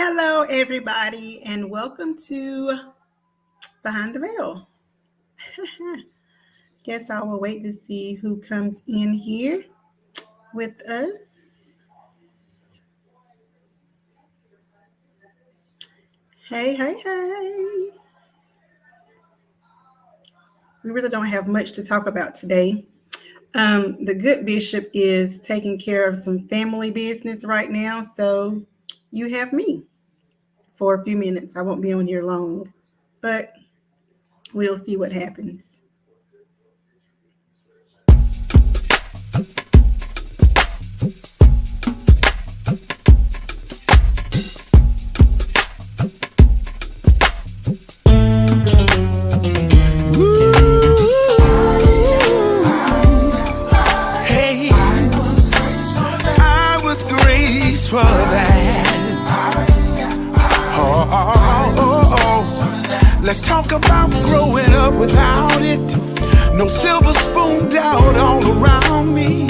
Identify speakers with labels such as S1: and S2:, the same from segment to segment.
S1: Hello, everybody, and welcome to Behind the Veil. Guess I will wait to see who comes in here with us. Hey, hey, hey. We really don't have much to talk about today. The good bishop is taking care of some family business right now, so you have me for a few minutes. I won't be on here long, but we'll see what happens.
S2: For that. Let's talk about growing up without it. No silver spoon out all around me.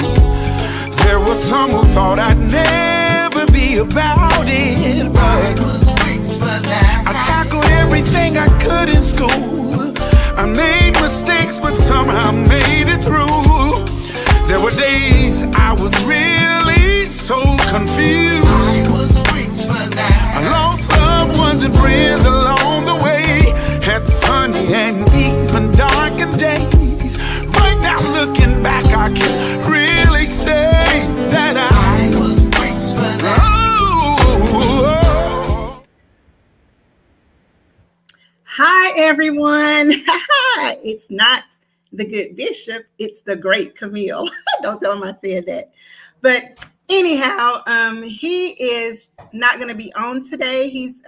S2: There was some who thought I'd never be about it, but I tackled everything I could in school. I made mistakes, but somehow made it through. There were days I was really so confused. I lost loved ones and friends along the way. Had sunny and even darkened days. Right now looking back, I can really say that I was bricks for that.
S1: Hi, everyone. It's not the good bishop, it's the great Camille. Don't tell him I said that. But anyhow, he is not going to be on today. He's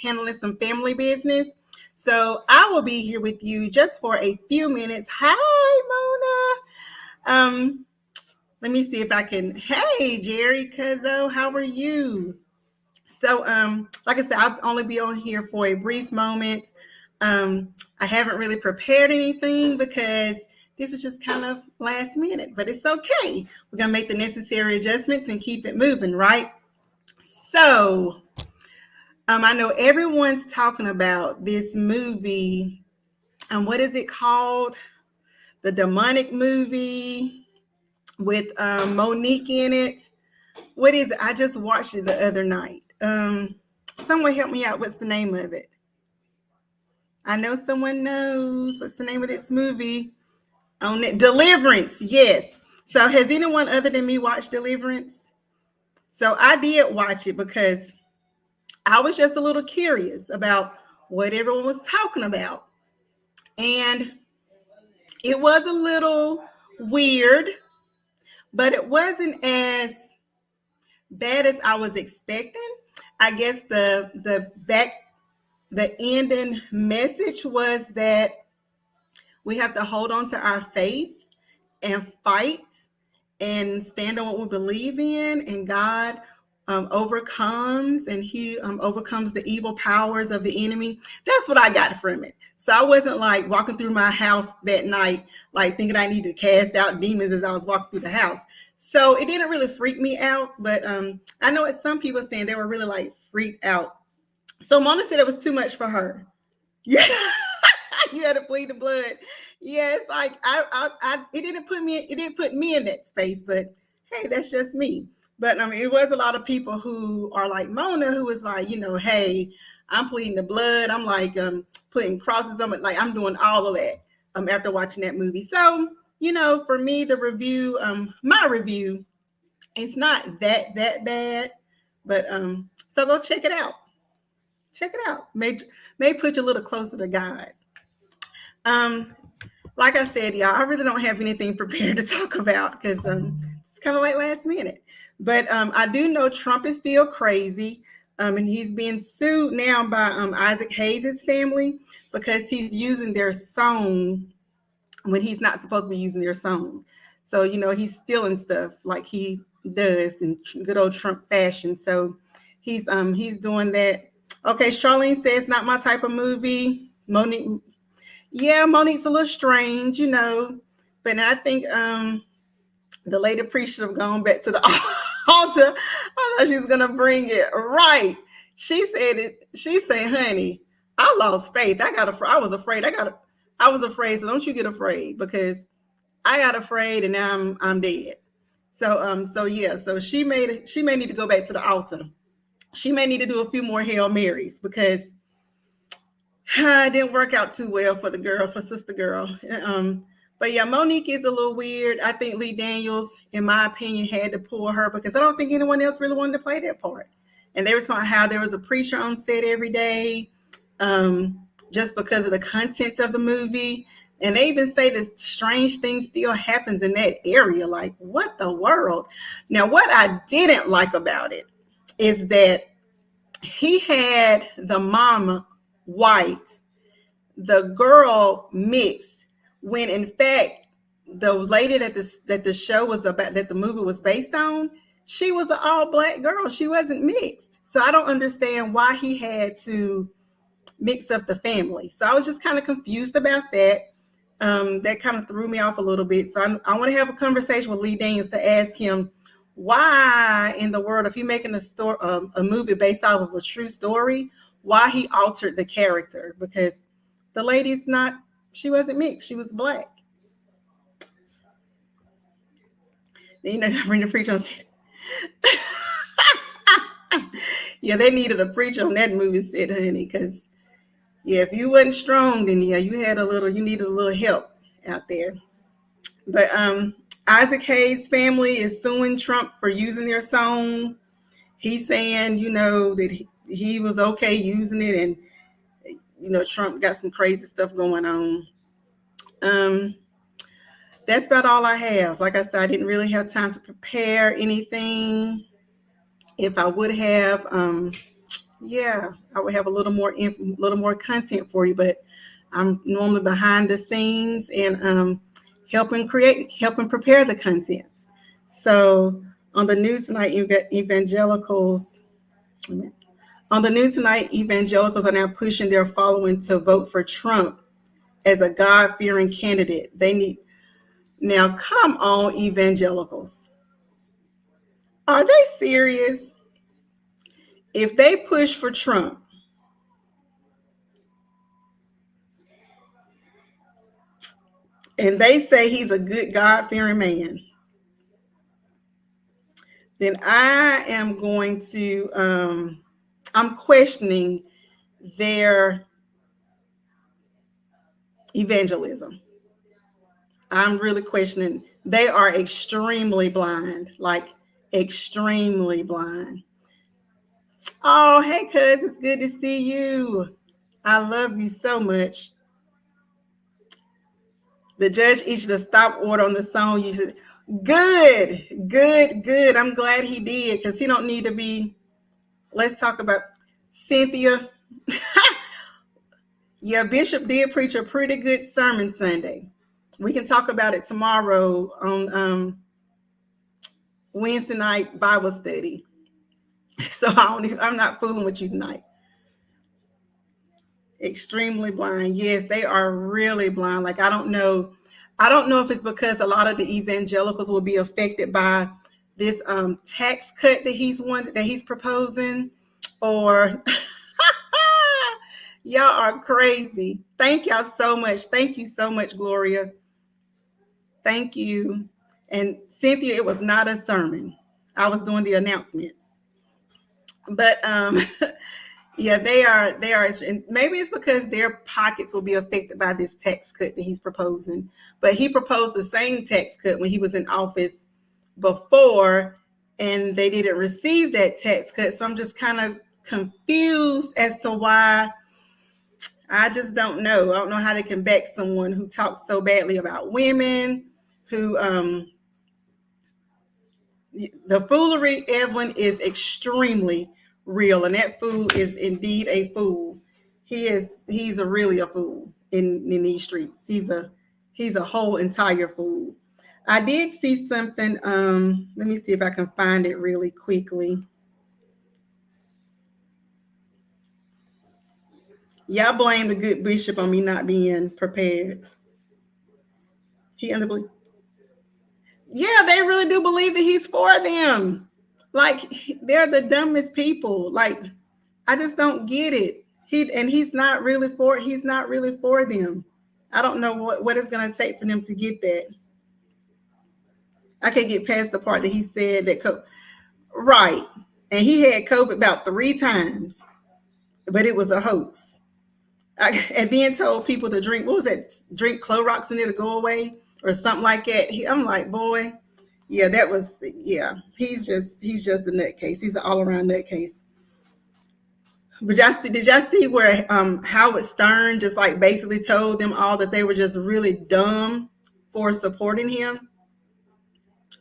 S1: handling some family business. So I will be here with you just for a few minutes. Hi, Mona. Let me see if I can. Hey, Jerry Cuzzo, how are you? So, like I said, I'll only be on here for a brief moment. I haven't really prepared anything because this was just kind of last minute, but it's okay. We're going to make the necessary adjustments and keep it moving, right? So, I know everyone's talking about this movie. What is it called? The demonic movie with Monique in it. What is it? I just watched it the other night. Someone help me out. What's the name of it? I know someone knows. What's the name of this movie? On it, Deliverance. Yes. So has anyone other than me watched Deliverance? So I did watch it because I was just a little curious about what everyone was talking about. And it was a little weird, but it wasn't as bad as I was expecting. I guess the ending message was that we have to hold on to our faith and fight and stand on what we believe in, and God overcomes, and he overcomes the evil powers of the enemy. That's what I got from it. So I wasn't like walking through my house that night like thinking I needed to cast out demons as I was walking through the house. So it didn't really freak me out, but I know it's some people saying they were really like freaked out. So Mona said it was too much for her. Yeah. You had to bleed the blood. Yes, like it didn't put me in that space, but hey, that's just me. But I mean, it was a lot of people who are like Mona, who was like, hey, I'm pleading the blood. I'm like putting crosses on it, like I'm doing all of that after watching that movie. So, for me, the review, my review, it's not that bad, but so go check it out. Check it out. May put you a little closer to God. Like I said, y'all, I really don't have anything prepared to talk about because it's kind of like last minute. But I do know Trump is still crazy, and he's being sued now by Isaac Hayes' family because he's using their song when he's not supposed to be using their song. So, he's stealing stuff like he does in good old Trump fashion. So he's doing that. Okay, Charlene says not my type of movie. Monique's a little strange, but I think the lady priest should have gone back to the altar. I thought she was gonna bring it right. She said it. She said, "Honey, I lost faith. I was afraid. I was afraid. So don't you get afraid because I got afraid and now I'm dead." So yeah. So she made it. She may need to go back to the altar. She may need to do a few more Hail Marys because it didn't work out too well for the girl, for sister girl. But yeah, Monique is a little weird. I think Lee Daniels, in my opinion, had to pull her because I don't think anyone else really wanted to play that part. And they were talking how there was a preacher on set every day, just because of the content of the movie. And they even say this strange thing still happens in that area. Like, what the world? Now, what I didn't like about it is that he had the mama white, the girl mixed, when in fact the lady that the show was about, that the movie was based on, she was an all black girl. She wasn't mixed. So I don't understand why he had to mix up the family. So I was just kind of confused about that. That kind of threw me off a little bit. So I want to have a conversation with Lee Daniels to ask him why in the world, if you're making a movie based off of a true story, why he altered the character, because the lady's not, she wasn't mixed, she was black. You know, bring the preacher on set. Yeah, they needed a preacher on that movie set, honey, because yeah, if you wasn't strong, then yeah, you needed a little help out there. But Isaac Hayes' family is suing Trump for using their song. He's saying, that he was okay using it, and Trump got some crazy stuff going on. That's about all I have. Like I said, I didn't really have time to prepare anything. If I would have, I would have a little more content for you, but I'm normally behind the scenes and helping prepare the content. So on the news tonight, evangelicals are now pushing their following to vote for Trump as a God-fearing candidate. Now, come on, evangelicals. Are they serious? If they push for Trump, and they say he's a good God-fearing man, then I am going to, I'm questioning their evangelism. I'm really questioning. They are extremely blind, like extremely blind. Oh, hey, cuz, it's good to see you. I love you so much. The judge issued a stop order on the song. You said, good. I'm glad he did, because he don't need to be. Let's talk about Cynthia. Yeah, Bishop did preach a pretty good sermon Sunday. We can talk about it tomorrow on Wednesday night Bible study. So I'm not fooling with you tonight. Extremely blind. Yes, they are really blind. Like, I don't know if it's because a lot of the evangelicals will be affected by this tax cut that he's proposing, or y'all are crazy. Thank y'all so much. Thank you so much, Gloria. Thank you. And Cynthia, it was not a sermon. I was doing the announcements. But yeah, they are, and maybe it's because their pockets will be affected by this tax cut that he's proposing. But he proposed the same tax cut when he was in office before, and they didn't receive that tax cut. So I'm just kind of confused as to why. I just don't know. I don't know how they can back someone who talks so badly about women, who the foolery, Evelyn, is extremely real, and that fool is indeed a fool. He's really a fool in these streets. He's a whole entire fool. I did see something. Let me see if I can find it really quickly. Y'all blame the good bishop on me not being prepared. Yeah, they really do believe that he's for them. Like, they're the dumbest people. Like, I just don't get it. He's not really for them. I don't know what it's going to take for them to get that. I can't get past the part that he said that right. And he had COVID about 3 times, but it was a hoax. And then told people to drink, what was that? Drink Clorox and it'll go away or something like that. I'm like, boy, yeah, he's just a nutcase. He's an all-around nutcase. But did y'all see where Howard Stern just like basically told them all that they were just really dumb for supporting him?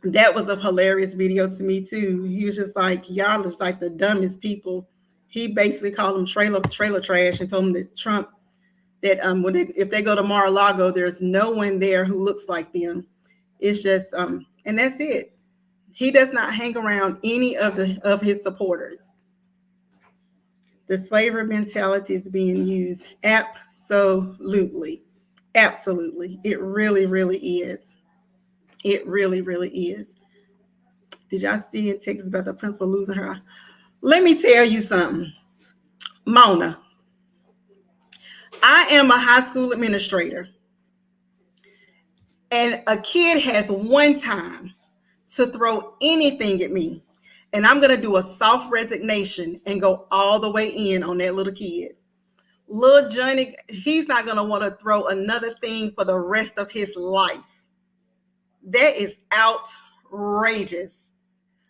S1: That was a hilarious video to me too. He was just like, y'all is like the dumbest people. He basically called them trailer trash and told them that Trump, that if they go to Mar-a-Lago, there's no one there who looks like them. It's just and that's it. He does not hang around any of his supporters. The slavery mentality is being used. Absolutely. Absolutely. It really, really is. It really, really is. Did y'all see in Texas about the principal losing her? Let me tell you something. Mona, I am a high school administrator. And a kid has one time to throw anything at me. And I'm going to do a soft resignation and go all the way in on that little kid. Little Johnny, he's not going to want to throw another thing for the rest of his life. That is outrageous.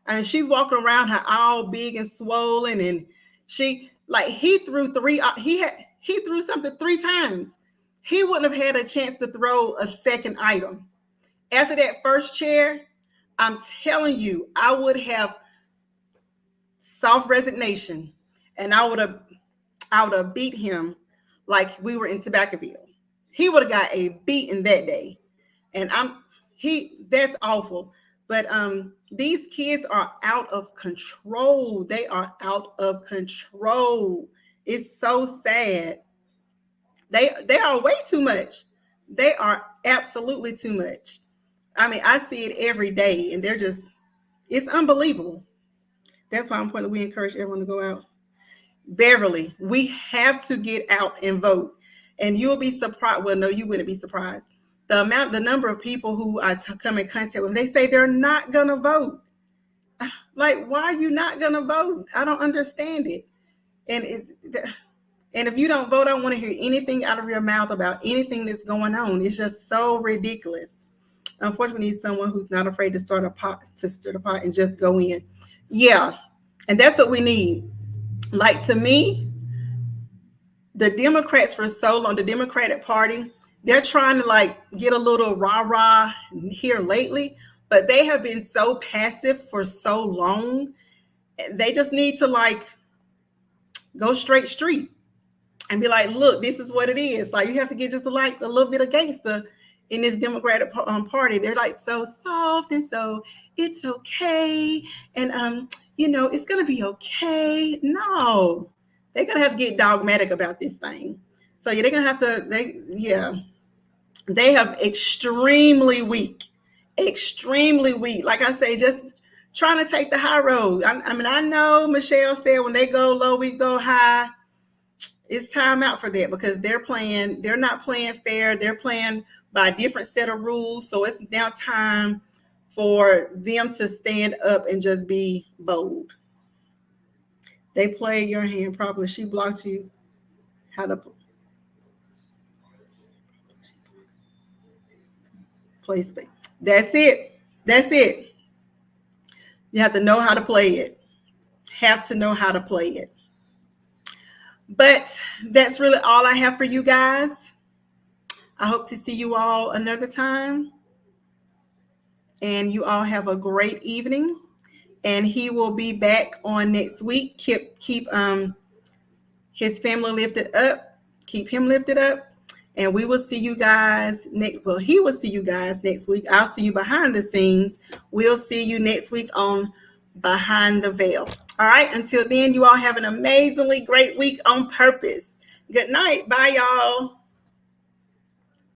S1: I mean, she's walking around her all big and swollen, and he threw he threw something 3 times. He wouldn't have had a chance to throw a second item. After that first chair, I'm telling you, I would have soft resignation, and I would have beat him like we were in Tobaccoville. He would have got a beating that day. And that's awful. But these kids are out of control. They are out of control. It's so sad. They are way too much. They are absolutely too much. I mean, I see it every day, and it's unbelievable. That's why I'm important. We encourage everyone to go out. Beverly, we have to get out and vote. And you'll be surprised. Well, no, you wouldn't be surprised. The number of people who I come in contact with, they say they're not going to vote. Like, why are you not going to vote? I don't understand it. And if you don't vote, I don't want to hear anything out of your mouth about anything that's going on. It's just so ridiculous. Unfortunately, we need someone who's not afraid to stir the pot and just go in. Yeah, and that's what we need. Like, to me, the Democrats for so long, the Democratic Party, they're trying to get a little rah-rah here lately, but they have been so passive for so long. They just need to go straight street and be like, look, this is what it is. Like, you have to get just a little bit of gangster in this Democratic Party. They're so soft and so it's okay. And, it's going to be okay. No, they're going to have to get dogmatic about this thing. So yeah, they're going to have to, they have extremely weak. Like I say, just trying to take the high road. I mean, I know Michelle said when they go low, we go high. It's time out for that because they're not playing fair. They're playing by a different set of rules. So it's now time for them to stand up and just be bold. They played your hand properly. She blocked you. How to play space. That's it. You have to know how to play it. But that's really all I have for you guys. I hope to see you all another time. And you all have a great evening. And he will be back on next week. Keep his family lifted up. Keep him lifted up. And we will see you guys he will see you guys next week. I'll see you behind the scenes. We'll see you next week on Behind the Veil. All right. Until then, you all have an amazingly great week on purpose. Good night. Bye, y'all.